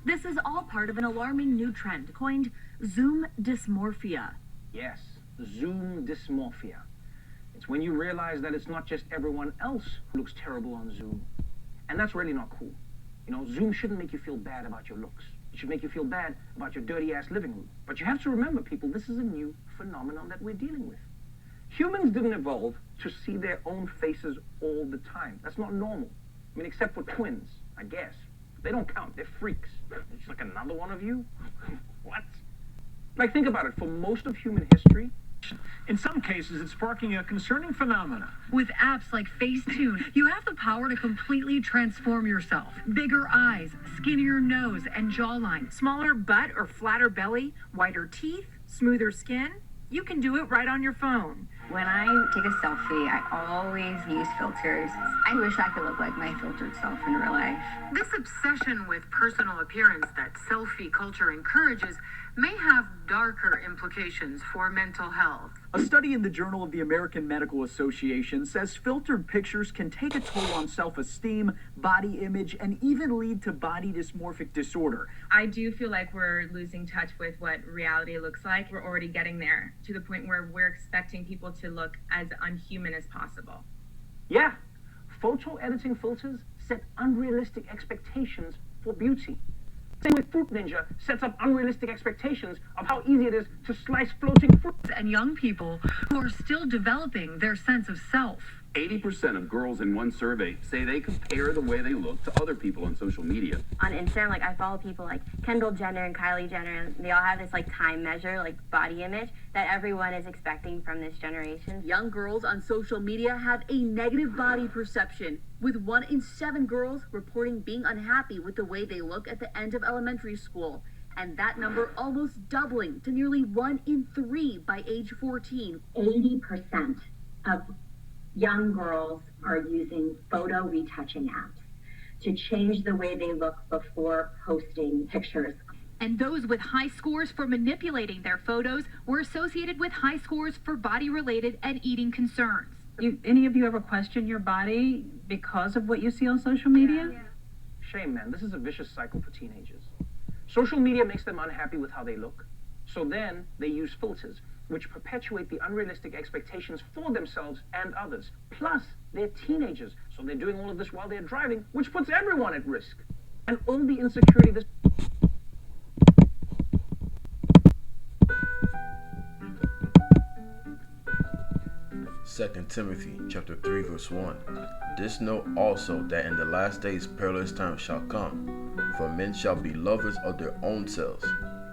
This is all part of an alarming new trend coined Zoom dysmorphia. Yes, Zoom dysmorphia. It's when you realize that it's not just everyone else who looks terrible on Zoom. And that's really not cool. You know, Zoom shouldn't make you feel bad about your looks. It should make you feel bad about your dirty-ass living room. But you have to remember, people, this is a new phenomenon that we're dealing with. Humans didn't evolve to see their own faces all the time. That's not normal. I mean, except for twins, I guess. They don't count. They're freaks. It's like another one of you? What? Like, think about it. For most of human history, in some cases, it's sparking a concerning phenomena. With apps like Facetune, you have the power to completely transform yourself. Bigger eyes, skinnier nose and jawline, smaller butt or flatter belly, whiter teeth, smoother skin. You can do it right on your phone. When I take a selfie, I always use filters. I wish I could look like my filtered self in real life. This obsession with personal appearance that selfie culture encourages may have darker implications for mental health. A study in the Journal of the American Medical Association says filtered pictures can take a toll on self-esteem, body image, and even lead to body dysmorphic disorder. I do feel like we're losing touch with what reality looks like. We're already getting there to the point where we're expecting people to look as unhuman as possible. yeah, photo editing filters set unrealistic expectations for beauty. Same with Fruit Ninja sets up unrealistic expectations of how easy it is to slice floating fruit. and young people who are still developing their sense of self. 80% of girls in one survey say they compare the way they look to other people on social media. On Instagram, like I follow people like Kendall Jenner and Kylie Jenner, and they all have this like time measure, like body image that everyone is expecting from this generation. Young girls on social media have a negative body perception, with 1 in 7 girls reporting being unhappy with the way they look at the end of elementary school, and that number almost doubling to nearly 1 in 3 by age 14. 80% of young girls are using photo retouching apps to change the way they look before posting pictures. And those with high scores for manipulating their photos were associated with high scores for body-related and eating concerns. Any of you ever question your body because of what you see on social media? Yeah. Shame, man. This is a vicious cycle for teenagers. Social media makes them unhappy with how they look. So then they use filters, which perpetuate the unrealistic expectations for themselves and others. Plus, they're teenagers, so they're doing all of this while they're driving, which puts everyone at risk. And all the insecurity this... Second Timothy chapter 3 verse 1. This know also that in the last days perilous times shall come, for men shall be lovers of their own selves,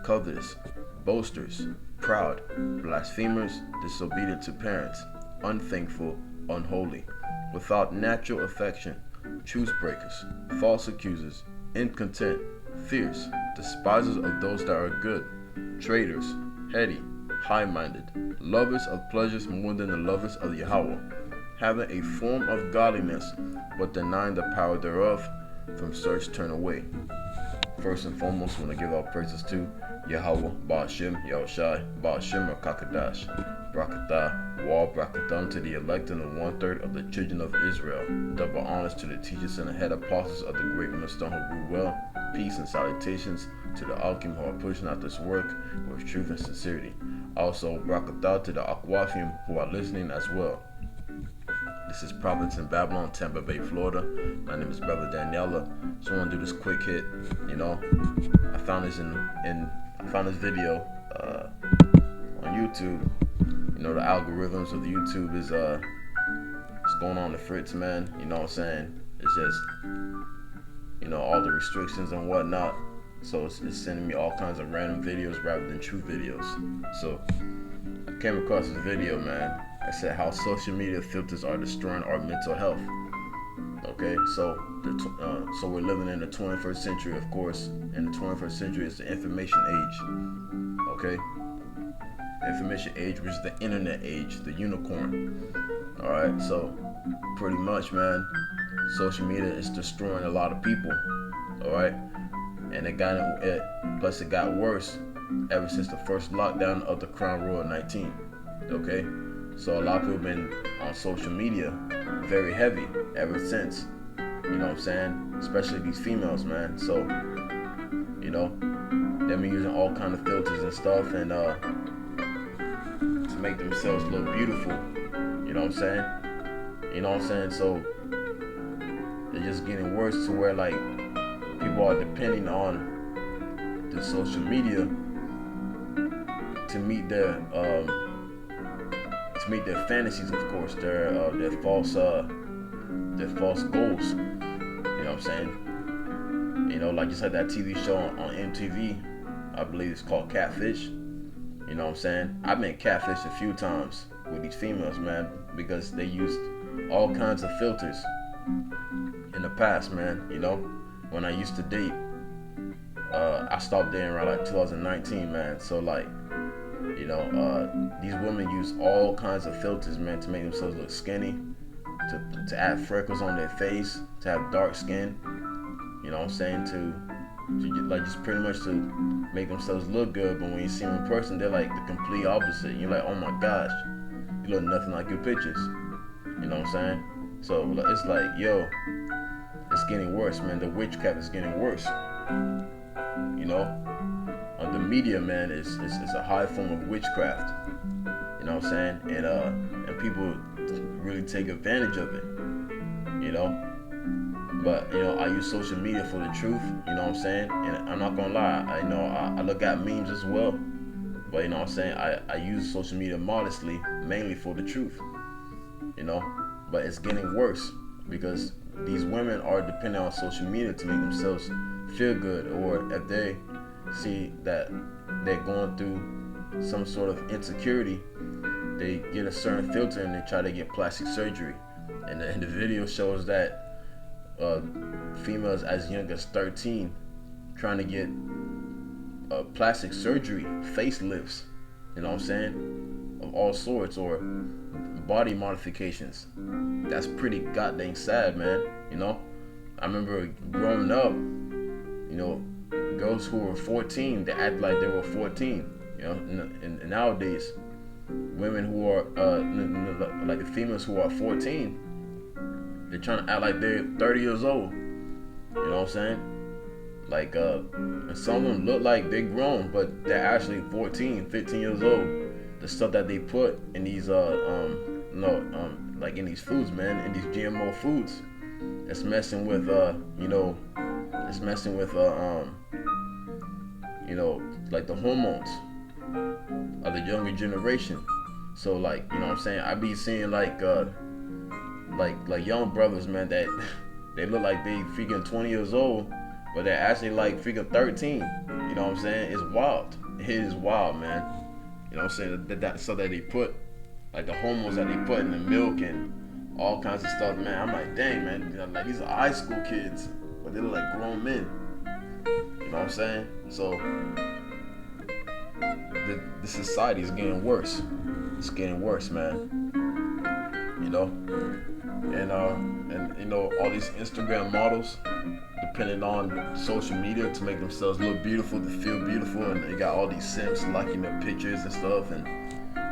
covetous, boasters, proud, blasphemers, disobedient to parents, unthankful, unholy, without natural affection, truce breakers, false accusers, incontent, fierce, despisers of those that are good, traitors, heady, high-minded, lovers of pleasures more than the lovers of Yahawah, having a form of godliness, but denying the power thereof, from such turn away. First and foremost, I want to give our praises to YAHAWAH, BAHASHAM, YAHAWASHI, BAHASHAM or QADASH, BARAK, Wall, Brakatham to the elect and the 1/3 of the children of Israel. Double honors to the teachers and the head apostles of the GREATMILLSTONE who grew well. Peace and salutations to the Alkim who are pushing out this work with truth and sincerity. Also, Brakatah to the Akwafim who are listening as well. This is Providence in Babylon, Tampa Bay, Florida. My name is Brother Daniela. So I want to do this quick hit. You know, I found this I found this video on YouTube. You know, the algorithms of the YouTube is it's going on the fritz, man. You know what I'm saying? It's just, you know, all the restrictions and whatnot. So it's sending me all kinds of random videos rather than true videos. So I came across this video, man. I said how social media filters are destroying our mental health. Okay, so so we're living in the 21st century, of course, and the 21st century is the information age. Okay, information age, which is the internet age, the unicorn. All right, so pretty much, man, social media is destroying a lot of people. All right, and it got worse ever since the first lockdown of the Crown Royal 19. Okay, so a lot of people have been on social media very heavy ever since. You know what I'm saying? Especially these females, man. So, you know, they've been using all kind of filters and stuff, and to make themselves look beautiful. You know what I'm saying? You know what I'm saying? So they're just getting worse to where like people are depending on the social media to meet their fantasies, of course, their false goals. You know what I'm saying? You know, like just like that TV show on MTV, I believe it's called Catfish. You know what I'm saying? I've been catfished a few times with these females, man, because they used all kinds of filters in the past, man. You know, when I used to date, I stopped dating around like 2019, man. So like, you know, these women use all kinds of filters, man, to make themselves look skinny, to add freckles on their face, to have dark skin. You know what I'm saying? To like just pretty much to make themselves look good, but when you see them in person, they're like the complete opposite. You're like, oh my gosh, you look nothing like your pictures. You know what I'm saying? So it's like, yo, it's getting worse, man. The witchcraft is getting worse. You know, the media, man, is a high form of witchcraft. You know what I'm saying? And people really take advantage of it. You know. But, you know, I use social media for the truth, you know what I'm saying? And I'm not gonna lie, I look at memes as well. But, you know what I'm saying? I use social media modestly, mainly for the truth, you know? But it's getting worse because these women are dependent on social media to make themselves feel good, or if they see that they're going through some sort of insecurity, they get a certain filter and they try to get plastic surgery. And the video shows that females as young as 13 trying to get plastic surgery, facelifts, you know what I'm saying, of all sorts, or body modifications. That's pretty goddamn sad, man. You know, I remember growing up, you know, girls who were 14, they act like they were 14, you know, and nowadays women who are like the females who are 14, they're trying to act like they're 30 years old. You know what I'm saying? Like, and some of them look like they're grown, but they're actually 14, 15 years old. The stuff that they put in these, like in these foods, man, in these GMO foods, it's messing with, you know, it's messing with, you know, like the hormones of the younger generation. So, like, you know what I'm saying? I be seeing like young brothers, man, that they look like they freaking 20 years old, but they're actually like freaking 13. You know what I'm saying? It's wild. It is wild, man. You know what I'm saying? That so that they put like the hormones that they put in the milk and all kinds of stuff, man. I'm like, dang, man, you know, like these are high school kids, but they look like grown men. You know what I'm saying? So the society is getting worse. It's getting worse, man. You know, and you know, all these Instagram models depending on social media to make themselves look beautiful, to feel beautiful, and they got all these simps liking their pictures and stuff, and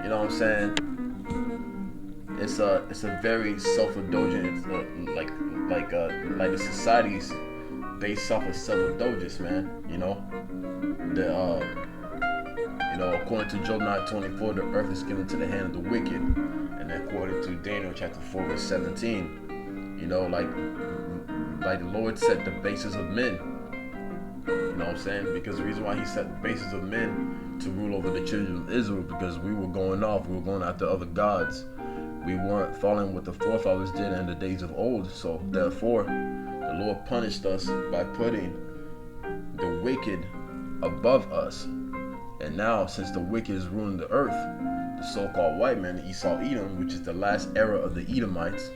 you know what I'm saying? It's a very self-indulgent, like the society's based off of self-indulgence, man. You know, you know, according to Job 9:24, the earth is given to the hand of the wicked. And according to Daniel chapter 4 verse 17, you know, like the Lord set the basis of men. You know what I'm saying? Because the reason why he set the basis of men to rule over the children of Israel, because we were going after other gods. We weren't following what the forefathers did in the days of old. So therefore, the Lord punished us by putting the wicked above us. And now, since the wicked is ruling the earth, the so-called white man, Esau Edom, which is the last era of the Edomites,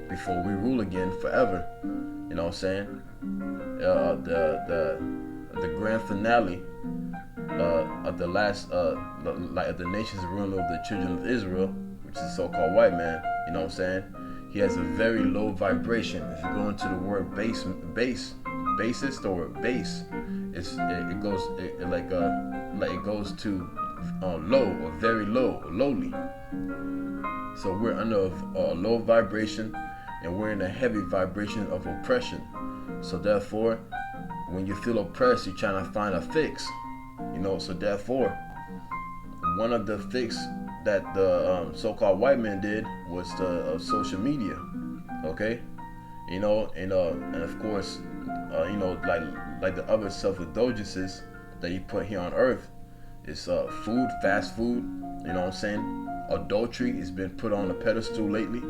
before we rule again forever. You know what I'm saying? The grand finale of the last, like of the nations ruling over the children of Israel, which is the so-called white man. You know what I'm saying? He has a very low vibration. If you go into the word bassist or bass, it goes to low or very low or lowly. So we're under a low vibration and we're in a heavy vibration of oppression. So therefore, when you feel oppressed, you're trying to find a fix. You know, so therefore, one of the fix that the so-called white man did was the social media. Okay, you know, and of course, you know, like the other self-indulgences that he put here on earth is food, fast food. You know what I'm saying? Adultery has been put on a pedestal lately.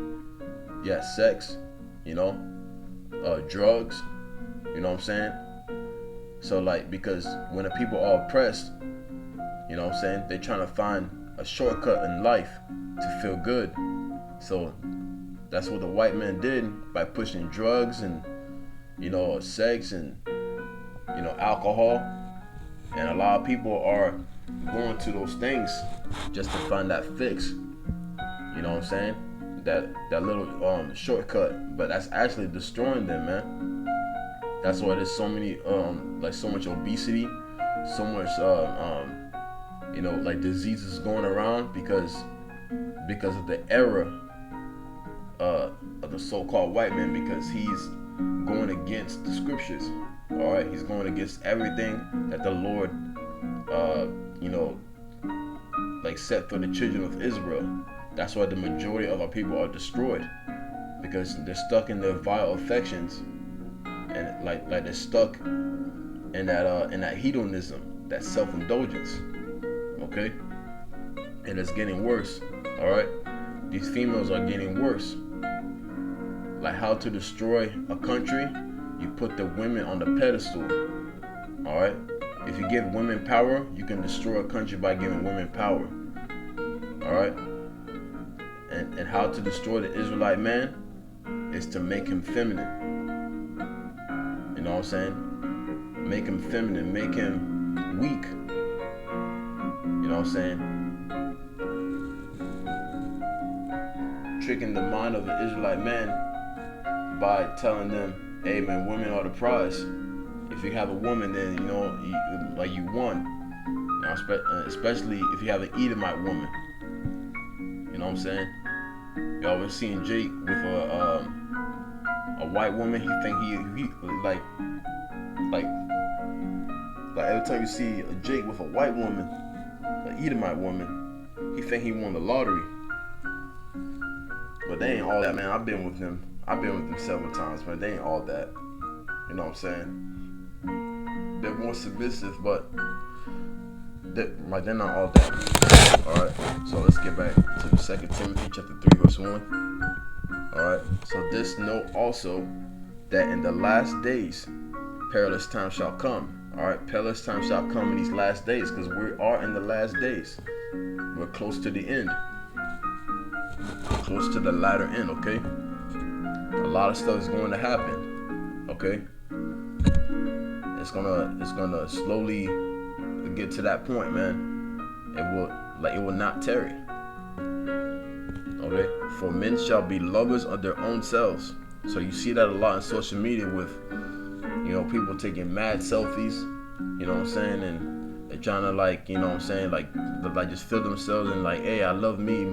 Yeah, sex. You know, drugs. You know what I'm saying? So like, because when the people are oppressed, you know what I'm saying, they're trying to find a shortcut in life to feel good. So that's what the white man did by pushing drugs and, you know, sex and, you know, alcohol. And a lot of people are going to those things just to find that fix. You know what I'm saying? That little shortcut, but that's actually destroying them, man. That's why there's so many like so much obesity, so much you know, like diseases going around because of the error of the so-called white man, because he's going against the scriptures. All right, he's going against everything that the Lord you know, like set for the children of Israel. That's why the majority of our people are destroyed, because they're stuck in their vile affections, and like they're stuck in that hedonism, that self-indulgence. Okay, and it's getting worse. All right, these females are getting worse. Like how to destroy a country, you put the women on the pedestal. All right, if you give women power, you can destroy a country by giving women power. All right. And how to destroy the Israelite man is to make him feminine. You know what I'm saying? Make him feminine, make him weak. You know what I'm saying? Tricking the mind of the Israelite man by telling them, hey man, women are the prize. If you have a woman, then you know, like you won. Now, especially if you have an Edomite woman. You know what I'm saying? Y'all been seeing Jake with a white woman. He think he like every time you see a Jake with a white woman, an Edomite woman, he think he won the lottery. But they ain't all that, man. I've been with them several times, man. They ain't all that. You know what I'm saying? They're more submissive, but they're not all that. Alright, so let's get back to 2 Timothy chapter 3 verse 1. Alright, so this know also that in the last days perilous times shall come. Alright, perilous times shall come in these last days, because we are in the last days. We're close to the end. Close to the latter end, okay? A lot of stuff is going to happen. Okay? It's gonna slowly get to that point, man. It will not tarry. Okay? For men shall be lovers of their own selves. So you see that a lot on social media with, you know, people taking mad selfies, you know what I'm saying, and they're trying to, like, you know what I'm saying, like just feel themselves and like, hey, I love me,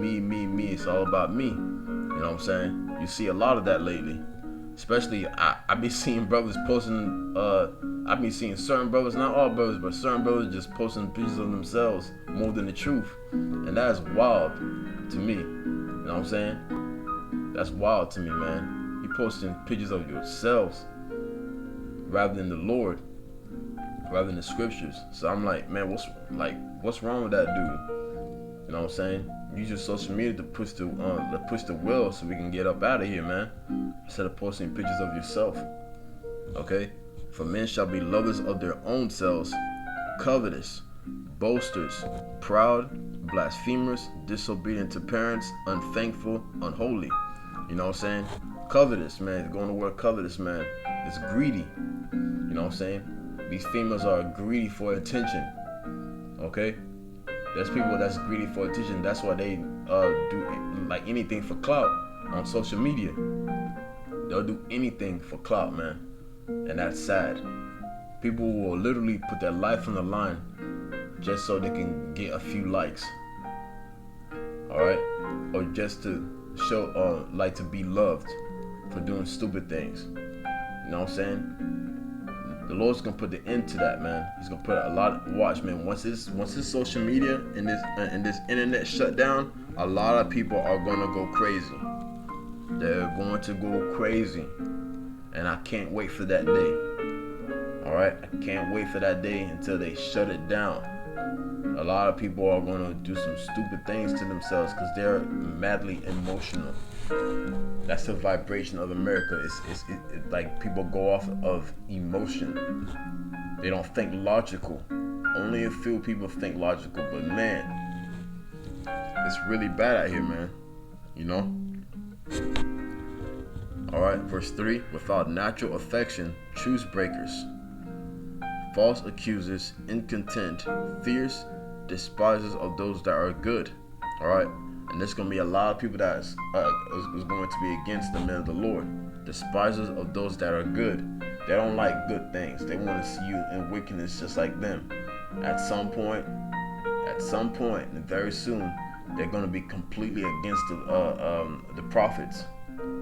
it's all about me. You know what I'm saying? You see a lot of that lately. Especially, I be seeing brothers posting, I be seeing certain brothers, not all brothers, but certain brothers just posting pictures of themselves more than the truth. And that is wild to me. You know what I'm saying? That's wild to me, man. You posting pictures of yourselves rather than the Lord, rather than the scriptures. So I'm like, man, what's wrong with that dude? You know what I'm saying? Use your social media to push the will so we can get up out of here, man. Instead of posting pictures of yourself. Okay? For men shall be lovers of their own selves, covetous, boasters, proud, blasphemers, disobedient to parents, unthankful, unholy. You know what I'm saying? Covetous, man. Going to word covetous, man. It's greedy. You know what I'm saying? These females are greedy for attention. Okay? There's people that's greedy for attention. That's why they do like anything for clout on social media. They'll do anything for clout, man. And that's sad. People will literally put their life on the line just so they can get a few likes. Alright? Or just to show, like, to be loved for doing stupid things. You know what I'm saying? The Lord's gonna put the end to that, man. He's gonna put a lot of watch, man. Once his social media and this internet shut down, a lot of people are gonna go crazy. They're going to go crazy, and I can't wait for that day. All right, I can't wait for that day until they shut it down. A lot of people are gonna do some stupid things to themselves because they're madly emotional. That's the vibration of America. It's like people go off of emotion. They don't think logical. Only a few people think logical, but man, it's really bad out here, man. You know? Alright, verse 3. Without natural affection, truce breakers, false accusers, incontent, fierce, despisers of those that are good. Alright? And there's going to be a lot of people that is going to be against the men of the Lord. Despisers of those that are good. They don't like good things. They want to see you in wickedness just like them. At some point, and very soon, they're going to be completely against the prophets.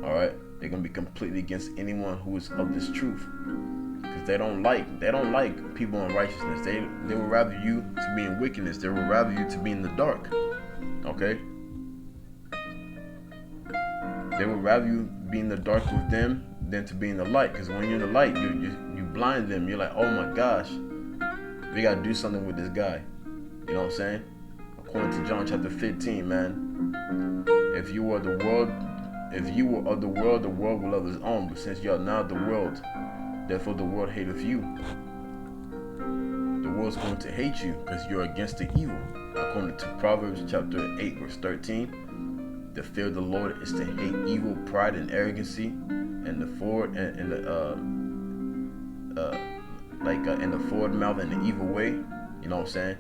All right? They're going to be completely against anyone who is of this truth. Because they don't like people in righteousness. They would rather you to be in wickedness. They would rather you to be in the dark. Okay? They would rather you be in the dark with them than to be in the light. Because when you're in the light, you blind them. You're like, oh my gosh, we got to do something with this guy. You know what I'm saying? According to John chapter 15, man. If you were of the world, the world will love his own. But since you are not of the world, therefore the world hateth you. The world's going to hate you because you're against the evil. According to Proverbs chapter 8, verse 13. The fear of the Lord is to hate evil, pride, and arrogancy, and the forward and the in the forward mouth and the evil way. You know what I'm saying?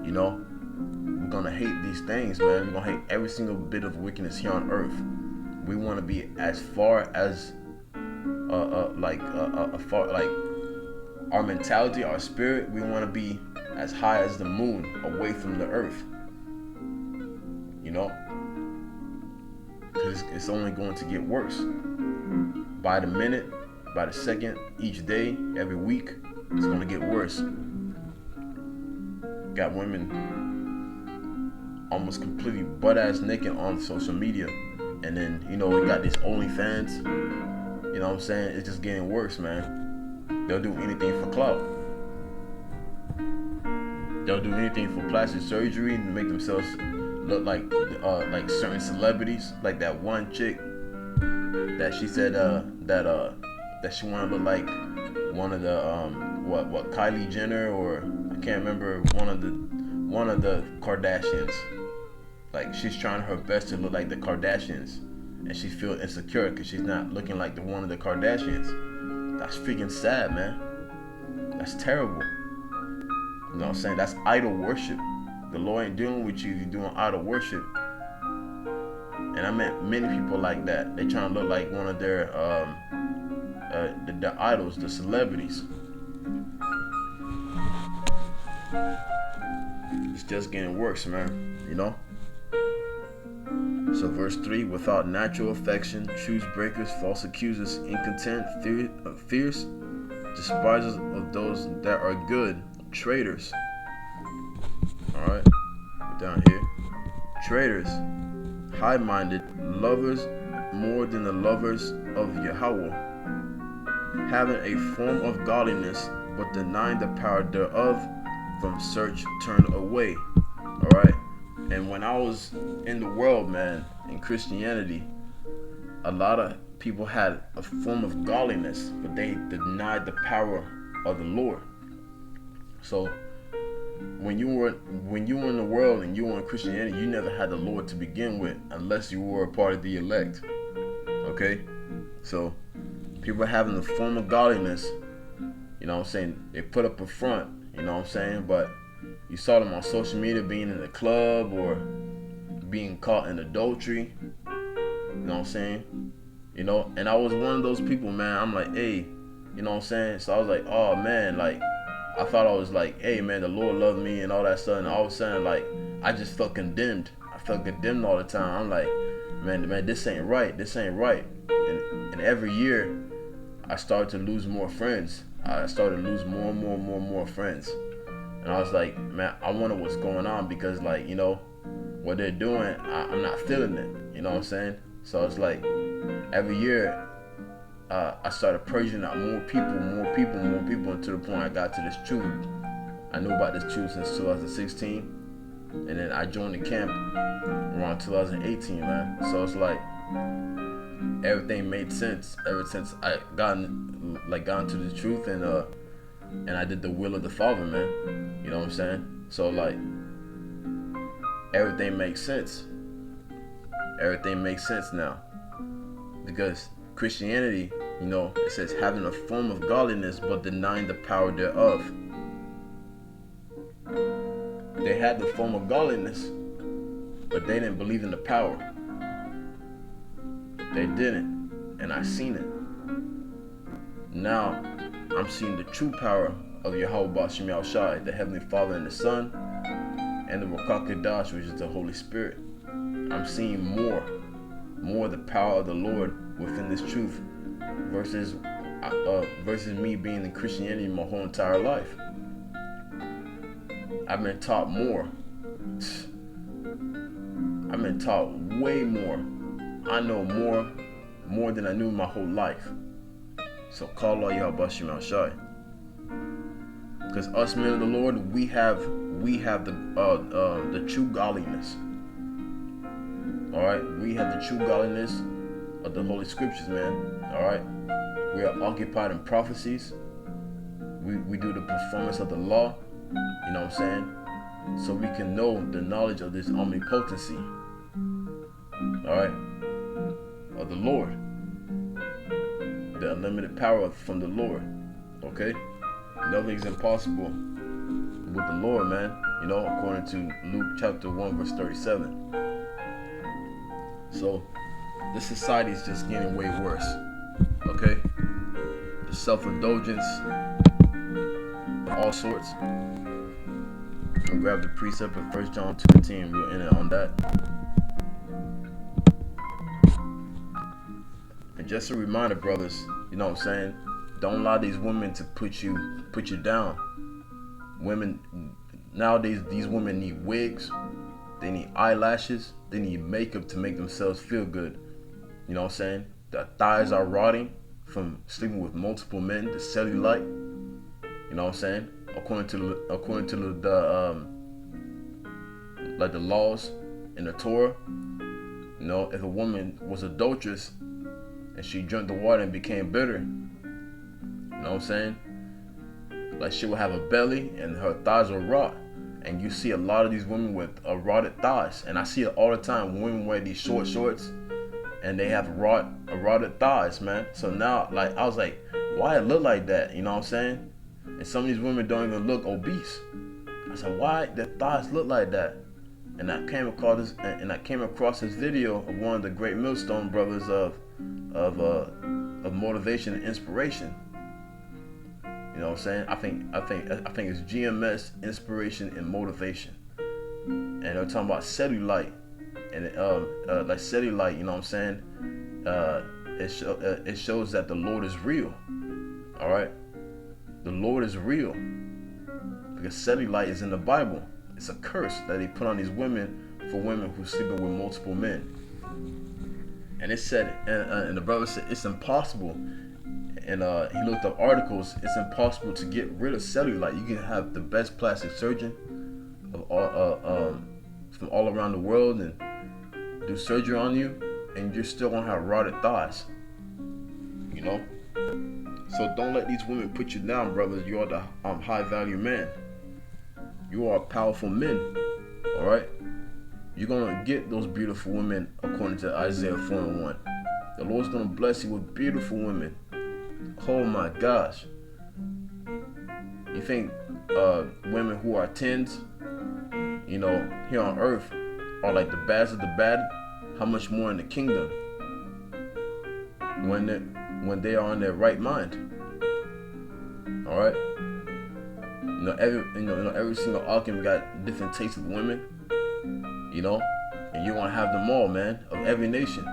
You know, we're gonna hate these things, man. We're gonna hate every single bit of wickedness here on earth. We want to be as far as our mentality, our spirit. We want to be as high as the moon, away from the earth. You know. Because it's only going to get worse. By the minute, by the second, each day, every week, it's going to get worse. Got women almost completely butt-ass naked on social media. And then, you know, we got these OnlyFans. You know what I'm saying? It's just getting worse, man. They'll do anything for clout. They'll do anything for plastic surgery to make themselves look like certain celebrities, like that one chick that she said that she wanted to look like one of the what Kylie Jenner, or I can't remember, one of the Kardashians. Like she's trying her best to look like the Kardashians, and she feels insecure because she's not looking like one of the Kardashians. That's freaking sad, man. That's terrible. You know what I'm saying? That's idol worship. The Lord ain't dealing with you if you're doing idol worship. And I met many people like that. They trying to look like one of their idols, the celebrities. It's just getting worse, man. You know? So verse 3, without natural affection, truce breakers, false accusers, incontent, fierce, despisers of those that are good, traitors. Alright, down here. Traitors, high-minded, lovers more than the lovers of YAHAWAH, having a form of godliness, but denying the power thereof, from search turn away. Alright, and when I was in the world, man, in Christianity, a lot of people had a form of godliness, but they denied the power of the Lord. So when you were in the world and you were in Christianity, you never had the Lord to begin with, unless you were a part of the elect. Okay? So people having the form of godliness, you know what I'm saying, they put up a front, you know what I'm saying, but you saw them on social media being in the club or being caught in adultery, you know what I'm saying, you know, and I was one of those people, man. I'm like, hey, you know what I'm saying, so I was like, oh man, like I thought I was like, hey man, the Lord loved me and all that stuff, and all of a sudden, like, I just felt condemned. I felt condemned all the time. I'm like, man, this ain't right. This ain't right. And every year, I started to lose more friends. I started to lose more and more friends. And I was like, man, I wonder what's going on, because like, you know, what they're doing, I'm not feeling it. You know what I'm saying? So it's like every year I started purging out more people, and to the point I got to this truth. I knew about this truth since 2016, and then I joined the camp around 2018, man. So it's like everything made sense ever since I got into the truth, and I did the will of the Father, man. You know what I'm saying? So like everything makes sense. Everything makes sense now, because Christianity, you know, it says having a form of godliness but denying the power thereof. They had the form of godliness, but they didn't believe in the power. They didn't, and I seen it. Now I'm seeing the true power of YAHAWASHI, the Heavenly Father and the Son, and the RAWCHAA QADASH, which is the Holy Spirit. I'm seeing more the power of the Lord within this truth versus me being in Christianity my whole entire life. I've been taught more. I've been taught way more. I know more than I knew my whole life. So call Allah YAHAWASHI. Because us men of the Lord, we have the true godliness. Alright, we have the true godliness of the Holy Scriptures, man. Alright, we are occupied in prophecies. We do the performance of the law, you know what I'm saying? So we can know the knowledge of this omnipotency, alright, of the Lord. The unlimited power from the Lord, okay? Nothing's impossible with the Lord, man. You know, according to Luke chapter 1, verse 37. So, this society is just getting way worse, okay? The self-indulgence, all sorts. I'll grab the precept of 1 John 2:10. We'll end it on that. And just a reminder, brothers, you know what I'm saying? Don't allow these women to put you down. Women nowadays, these women need wigs, they need eyelashes, they need makeup to make themselves feel good. You know what I'm saying? Their thighs are rotting from sleeping with multiple men, the cellulite. You know what I'm saying? According to the like the laws in the Torah, you know, if a woman was adulterous and she drank the water and became bitter, you know what I'm saying? Like she will have a belly and her thighs will rot. And you see a lot of these women with rotted thighs. And I see it all the time. Women wear these short shorts and they have rotted thighs, man. So now, like, I was like, why it look like that? You know what I'm saying? And some of these women don't even look obese. I said, why their thighs look like that? And I came across this video of one of the great millstone brothers of motivation and inspiration. You know what I'm saying? I think it's GMS, inspiration and motivation. And they're talking about cellulite, and like cellulite, you know what I'm saying? It shows that the Lord is real. All right, the Lord is real, because cellulite is in the Bible. It's a curse that they put on these women for women who sleeping with multiple men. And it said, and the brother said it's impossible. And he looked up articles. It's impossible to get rid of cellulite. You can have the best plastic surgeon of all, from all around the world and do surgery on you, and you're still gonna have rotted thighs. You know. So don't let these women put you down, brothers. You are the high value man. You are powerful men. All right. You're gonna get those beautiful women according to Isaiah 4:1. The Lord's gonna bless you with beautiful women. Oh my gosh. You think women who are 10s, you know, here on earth are like the bads of the bad? How much more in the kingdom when they are in their right mind? All right. Every single alchemy got different tastes of women. You know, and you want to have them all, man, of every nation.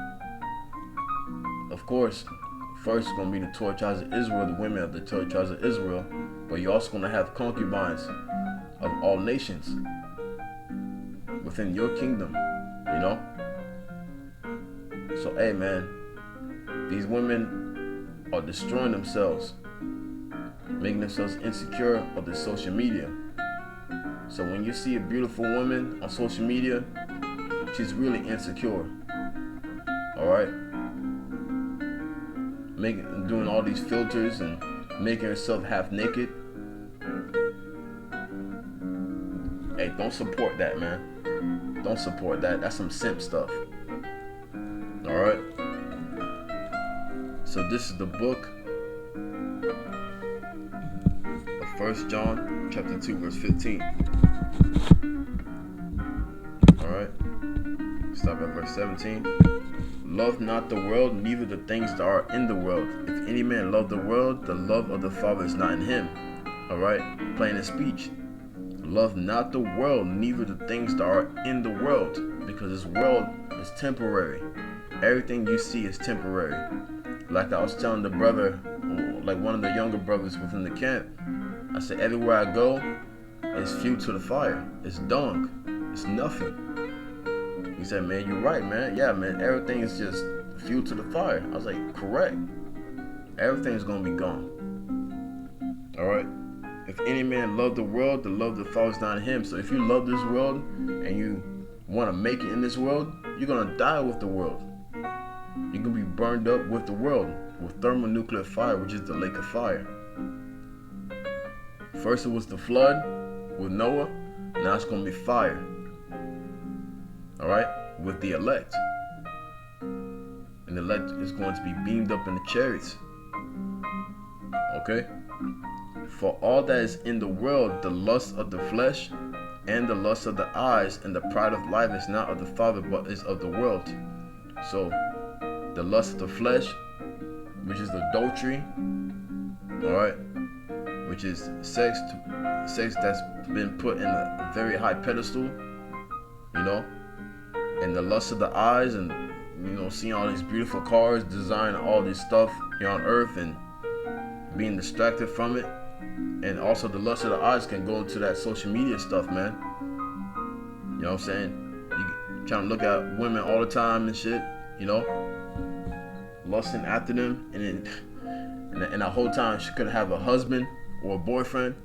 Of course, First, it's going to be the 12 tribes of Israel, the women of the 12 tribes of Israel. But you're also going to have concubines of all nations within your kingdom, you know? So, hey, man, these women are destroying themselves, making themselves insecure of the social media. So when you see a beautiful woman on social media, she's really insecure. Alright? Doing all these filters and making herself half naked. Hey, don't support that, man. Don't support that. That's some simp stuff. Alright? So this is the book of 1 John chapter 2 verse 15. Alright? Stop at verse 17. Love not the world, neither the things that are in the world. If any man love the world, the love of the Father is not in him. Alright? Plain in speech. Love not the world, neither the things that are in the world. Because this world is temporary. Everything you see is temporary. Like I was telling the brother, like one of the younger brothers within the camp, I said, everywhere I go, it's fuel to the fire. It's dung. It's nothing. He said, man, you're right, man. Yeah, man, everything is just fuel to the fire. I was like, correct. Everything's going to be gone. All right? If any man love the world, the love of the Father is not in him. So if you love this world and you want to make it in this world, you're going to die with the world. You're going to be burned up with the world, with thermonuclear fire, which is the lake of fire. First it was the flood with Noah. Now it's going to be fire. Alright? With the elect. And the elect is going to be beamed up in the chariots. Okay? For all that is in the world, the lust of the flesh, and the lust of the eyes, and the pride of life is not of the Father, but is of the world. So, the lust of the flesh, which is adultery, alright? Which is sex that's been put in a very high pedestal, you know? And the lust of the eyes, and you know, seeing all these beautiful cars, designing all this stuff here on earth and being distracted from it. And also the lust of the eyes can go into that social media stuff, man. You know what I'm saying? You trying to look at women all the time and shit, you know? Lusting after them, and then and the whole time she could have a husband or a boyfriend,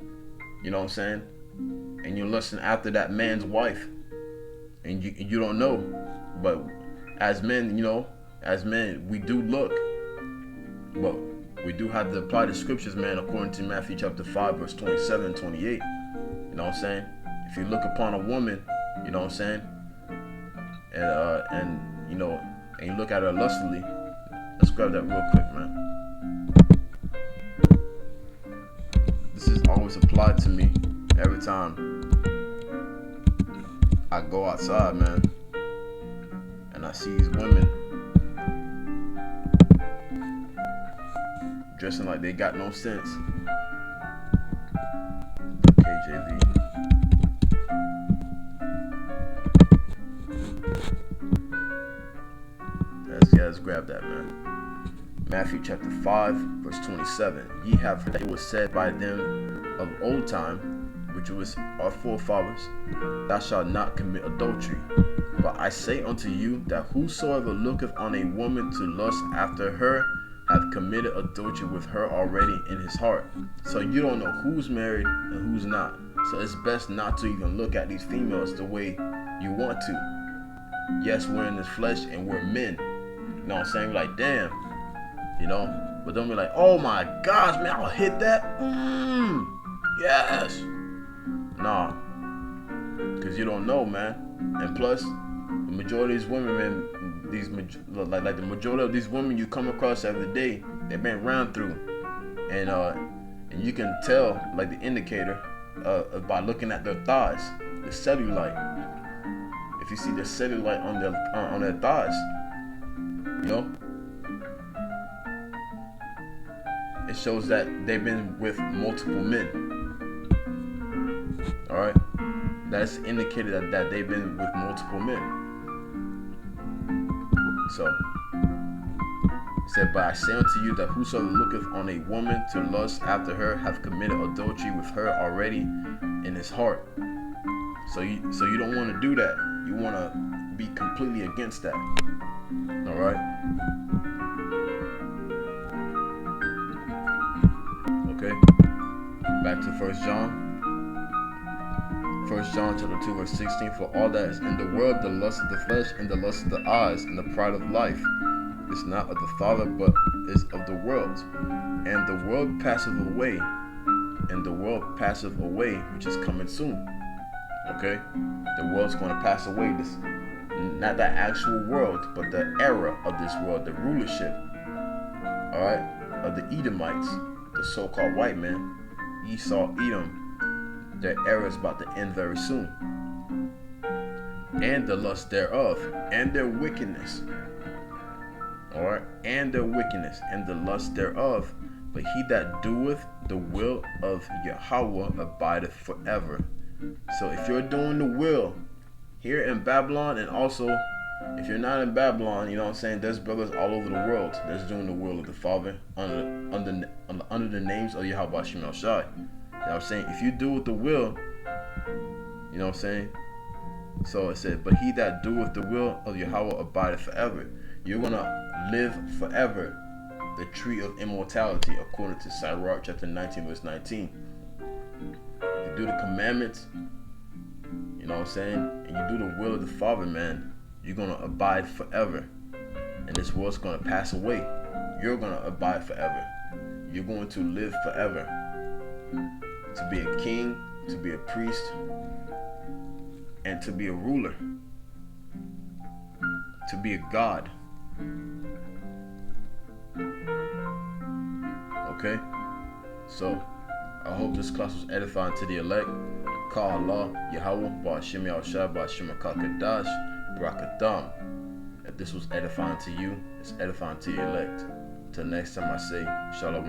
you know what I'm saying? And you're lusting after that man's wife. And you don't know. But as men, you know, as men, we do look. But we do have to apply the scriptures, man, according to Matthew chapter 5, verse 27 and 28. You know what I'm saying? If you look upon a woman, you know what I'm saying? And you know, and you look at her lustfully, let's grab that real quick, man. This is always applied to me every time I go outside, man, and I see these women dressing like they got no sense. KJV. Let's grab that, man. Matthew chapter 5, verse 27. Ye have heard that it was said by them of old time, which was our forefathers, thou shalt not commit adultery. But I say unto you that whosoever looketh on a woman to lust after her hath committed adultery with her already in his heart. So you don't know who's married and who's not. So it's best not to even look at these females the way you want to. Yes, we're in this flesh and we're men. You know what I'm saying? Like, damn. You know? But don't be like, oh my gosh, man, I'll hit that. Yes. Nah. Because you don't know, man. And plus, the majority of these women, man, like the majority of these women you come across every day, they've been ran through. And you can tell, like the indicator, by looking at their thighs, the cellulite. If you see the cellulite on their thighs, you know, it shows that they've been with multiple men. All right, that's indicated that they've been with multiple men. So It said, but I say unto you that whosoever looketh on a woman to lust after her hath committed adultery with her already in his heart. So you don't want to do that. You want to be completely against that. All right. Okay. Back to 1 John. 1 John chapter 2 verse 16. For all that is in the world, the lust of the flesh and the lust of the eyes and the pride of life, is not of the Father, but is of the world. And the world passeth away, which is coming soon. Okay? The world's going to pass away. This, not the actual world, but the era of this world, the rulership, all right, of the Edomites, the so-called white man, Esau, Edom. Their era is about to end very soon. And the lust thereof, and their wickedness. Alright, and their wickedness, and the lust thereof. But he that doeth the will of Yahawah abideth forever. So if you're doing the will here in Babylon, and also if you're not in Babylon, you know what I'm saying, there's brothers all over the world that's doing the will of the Father under the names of YAHAWASHI. You know what I'm saying? If you do the will, you know what I'm saying? So it said, but he that doeth the will of Yahawah abideth forever. You're going to live forever. The tree of immortality, according to Sirach chapter 19, verse 19. You do the commandments, you know what I'm saying? And you do the will of the Father, man. You're going to abide forever. And this world's going to pass away. You're going to abide forever. You're going to live forever. To be a king, to be a priest, and to be a ruler, to be a god. Okay? So, I hope this class was edifying to the elect. Call Allah, Yahawah, BAHASHAM, Yahawashi, BAHASHAM, QADASH, BARAK. If this was edifying to you, it's edifying to your elect. Till next time I say, Shalom.